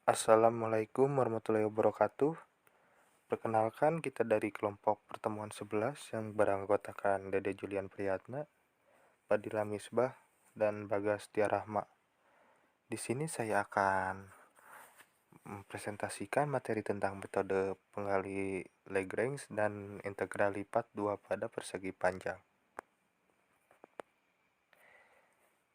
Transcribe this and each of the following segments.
Assalamualaikum warahmatullahi wabarakatuh. Perkenalkan, kita dari kelompok pertemuan 11 yang beranggotakan Dede Julian Priyatna, Fadila Misbah, dan Bagas Tiarahma. Di sini saya akan mempresentasikan materi tentang metode penggali Lagrange dan integral lipat 2 pada persegi panjang.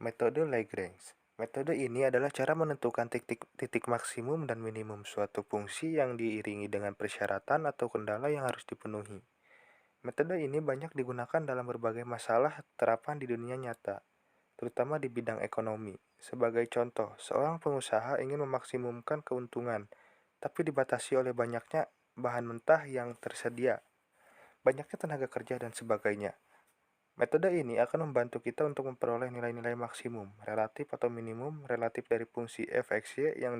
Metode Lagrange. Metode ini adalah cara menentukan titik maksimum dan minimum suatu fungsi yang diiringi dengan persyaratan atau kendala yang harus dipenuhi. Metode ini banyak digunakan dalam berbagai masalah terapan di dunia nyata, terutama di bidang ekonomi. Sebagai contoh, seorang pengusaha ingin memaksimumkan keuntungan, tapi dibatasi oleh banyaknya bahan mentah yang tersedia, banyaknya tenaga kerja, dan sebagainya. Metode ini akan membantu kita untuk memperoleh nilai-nilai maksimum, relatif atau minimum relatif dari fungsi f(x)y yang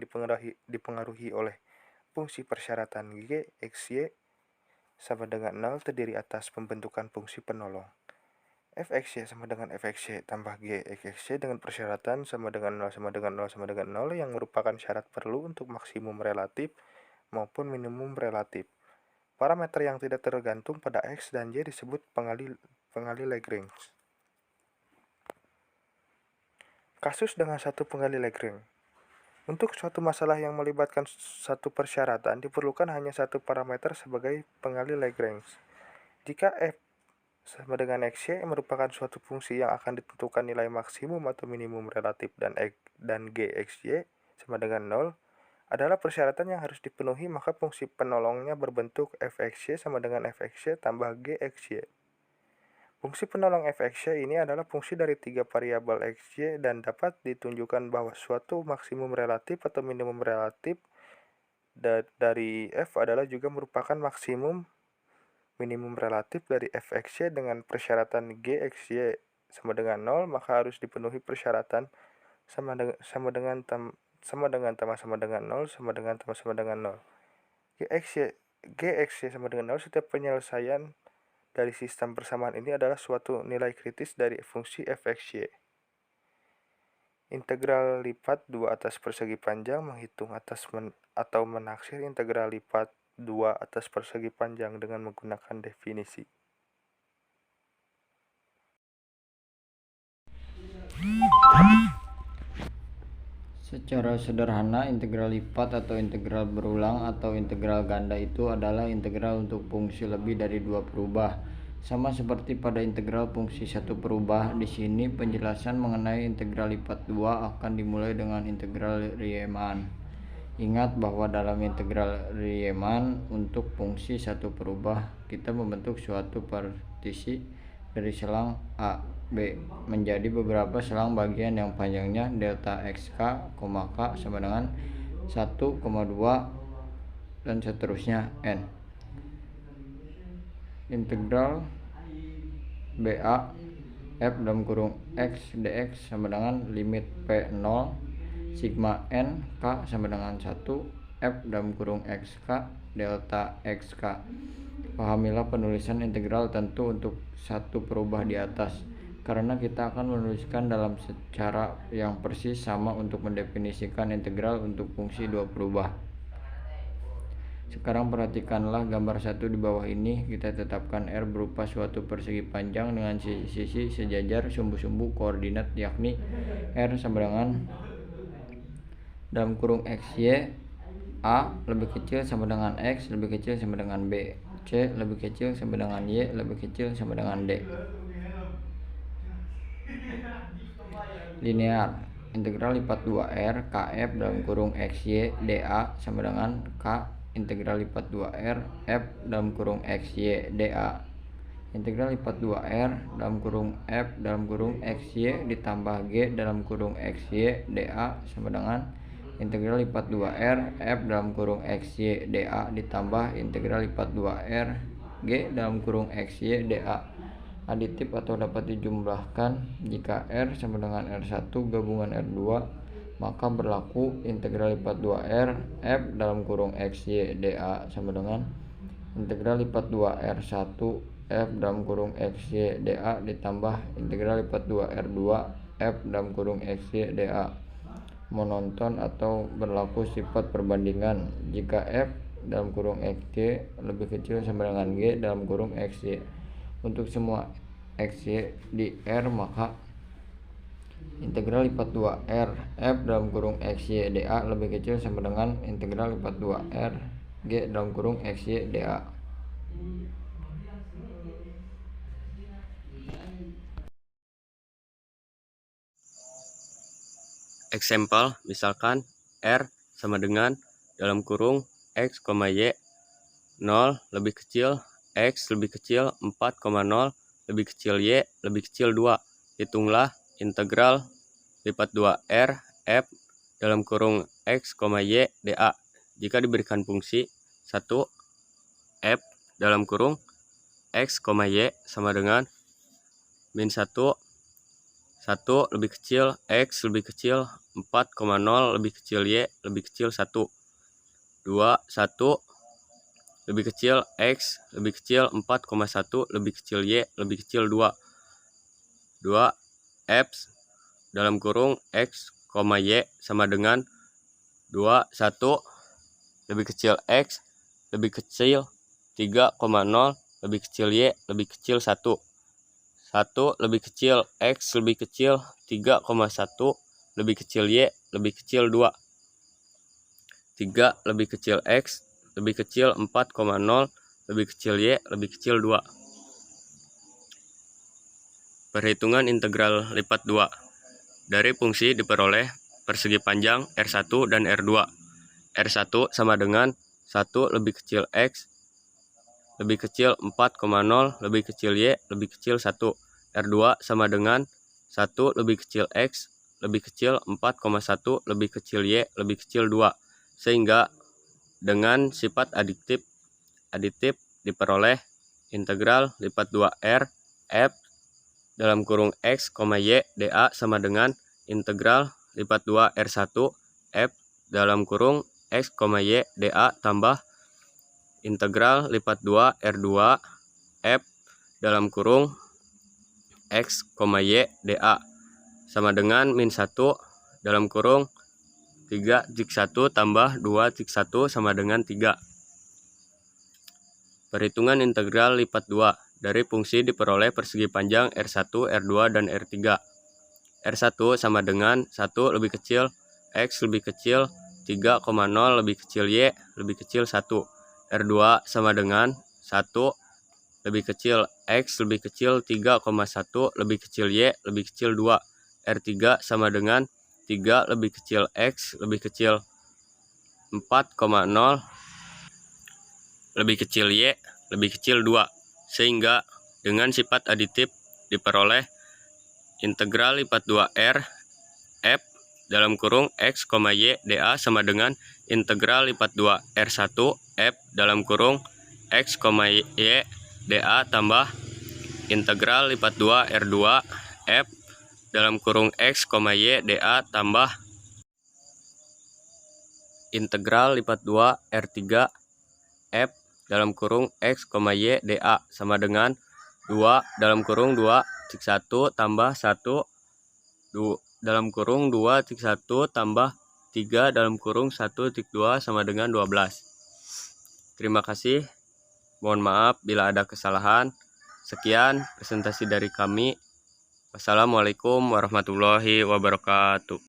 dipengaruhi oleh fungsi persyaratan g(x)y sama dengan 0 terdiri atas pembentukan fungsi penolong. f(x)y sama dengan f(x)y tambah g(x)y dengan persyaratan sama dengan 0 sama dengan 0 sama dengan 0 yang merupakan syarat perlu untuk maksimum relatif maupun minimum relatif. Parameter yang tidak tergantung pada x dan y disebut pengali Lagrange. Kasus dengan satu pengali Lagrange. Untuk suatu masalah yang melibatkan satu persyaratan, diperlukan hanya satu parameter sebagai pengali Lagrange. Jika f sama dengan xy merupakan suatu fungsi yang akan ditentukan nilai maksimum atau minimum relatif dan g(xy) sama dengan 0 adalah persyaratan yang harus dipenuhi, maka fungsi penolongnya berbentuk f(xy) sama dengan f(xy) tambah g(xy). Fungsi penolong f(xy) ini adalah fungsi dari tiga variabel xy dan dapat ditunjukkan bahwa suatu maksimum relatif atau minimum relatif dari f adalah juga merupakan maksimum minimum relatif dari f(xy) dengan persyaratan g(xy) sama dengan 0, maka harus dipenuhi persyaratan sama dengan 0 sama dengan 0. g(xy) sama dengan 0. Setiap penyelesaian dari sistem persamaan ini adalah suatu nilai kritis dari fungsi f(xy). Integral lipat 2 atas persegi panjang menghitung atau menaksir integral lipat 2 atas persegi panjang dengan menggunakan definisi. Secara sederhana, integral lipat atau integral berulang atau integral ganda itu adalah integral untuk fungsi lebih dari dua perubah. Sama seperti pada integral fungsi satu perubah, di sini penjelasan mengenai integral lipat 2 akan dimulai dengan integral Riemann. Ingat bahwa dalam integral Riemann untuk fungsi satu perubah, kita membentuk suatu partisi dari selang A, B menjadi beberapa selang bagian yang panjangnya delta xk, k sama dengan 1, 2 dan seterusnya n. Integral BA f dalam kurung x dx sama dengan limit p0 sigma n k sama dengan 1 f dalam kurung xk delta xk. Pahamilah penulisan integral tentu untuk satu perubah di atas, karena kita akan menuliskan dalam secara yang persis sama untuk mendefinisikan integral untuk fungsi dua perubah. Sekarang perhatikanlah gambar 1 di bawah ini. Kita tetapkan R berupa suatu persegi panjang dengan sisi sejajar sumbu-sumbu koordinat, yakni R sama dengan dalam kurung xy A lebih kecil sama dengan x lebih kecil sama dengan b, c lebih kecil sama dengan y lebih kecil sama dengan d. Linear. Integral lipat 2R kf dalam kurung xy dA sama dengan k integral lipat 2R f dalam kurung xy dA. Integral lipat 2R dalam kurung f dalam kurung xy ditambah g dalam kurung xy dA sama dengan integral lipat 2R f dalam kurung xy dA ditambah integral lipat 2R g dalam kurung xy dA. Aditif atau dapat dijumlahkan. Jika R sama dengan R1 gabungan R2, maka berlaku integral lipat 2R f dalam kurung xy dA sama dengan integral lipat 2R1 f dalam kurung xy dA ditambah integral lipat 2R2 f dalam kurung xy dA. monoton atau berlaku sifat perbandingan jika F dalam kurung XY lebih kecil sama dengan G dalam kurung XY. Untuk semua XY di R, maka integral lipat 2R F dalam kurung XY dA lebih kecil sama dengan integral lipat 2R G dalam kurung XY dA. Example, misalkan R sama dengan dalam kurung X, Y 0 lebih kecil X lebih kecil 4,0 lebih kecil Y lebih kecil 2. Hitunglah integral lipat 2R F dalam kurung X, Y dA jika diberikan fungsi 1 F dalam kurung X, Y sama dengan min 1 1 lebih kecil X lebih kecil 4,0 lebih kecil Y lebih kecil 1. 2 1 lebih kecil X lebih kecil 4,1 lebih kecil Y lebih kecil 2. 2 F dalam kurung X, Y sama dengan 2 1 lebih kecil X lebih kecil 3,0 lebih kecil Y lebih kecil 1. 1 lebih kecil X lebih kecil 3,1 lebih kecil Y lebih kecil 2. 3 lebih kecil X lebih kecil 4,0 lebih kecil Y lebih kecil 2. Perhitungan integral lipat 2. Dari fungsi diperoleh persegi panjang R1 dan R2. R1 sama dengan 1 lebih kecil X lebih kecil 4,0 lebih kecil Y lebih kecil 1. R2 sama dengan 1 lebih kecil X lebih kecil 4,1 lebih kecil Y lebih kecil 2. Sehingga dengan sifat aditif diperoleh integral lipat 2R F dalam kurung X, Y dA sama dengan integral lipat 2 R1 F dalam kurung X, Y dA tambah integral lipat 2 R2 F dalam kurung X, Y dA sama dengan min 1 dalam kurung 3 jik 1 tambah 2 jik 1 sama dengan 3. Perhitungan integral lipat 2 dari fungsi diperoleh persegi panjang R1, R2, dan R3. R1 sama dengan 1 lebih kecil X lebih kecil 3,0 lebih kecil Y lebih kecil 1. R2 sama dengan 1 lebih kecil X lebih kecil 3,1 lebih kecil Y lebih kecil 2. R3 sama dengan 3 lebih kecil X lebih kecil 4,0 lebih kecil Y lebih kecil 2. Sehingga dengan sifat aditif diperoleh integral lipat 2R F dalam kurung X, Y dA sama dengan integral lipat 2 R1 F dalam kurung X, Y dA tambah integral lipat 2 R2 F dalam kurung X, Y dA tambah integral lipat 2 R3 F dalam kurung X, Y dA sama dengan 2 dalam kurung 2 cik 1 tambah 1 dalam kurung 2 cik 1 tambah 3 dalam kurung 1 cik 2 sama dengan 12. Terima kasih. Mohon maaf bila ada kesalahan. Sekian presentasi dari kami. Wassalamualaikum warahmatullahi wabarakatuh.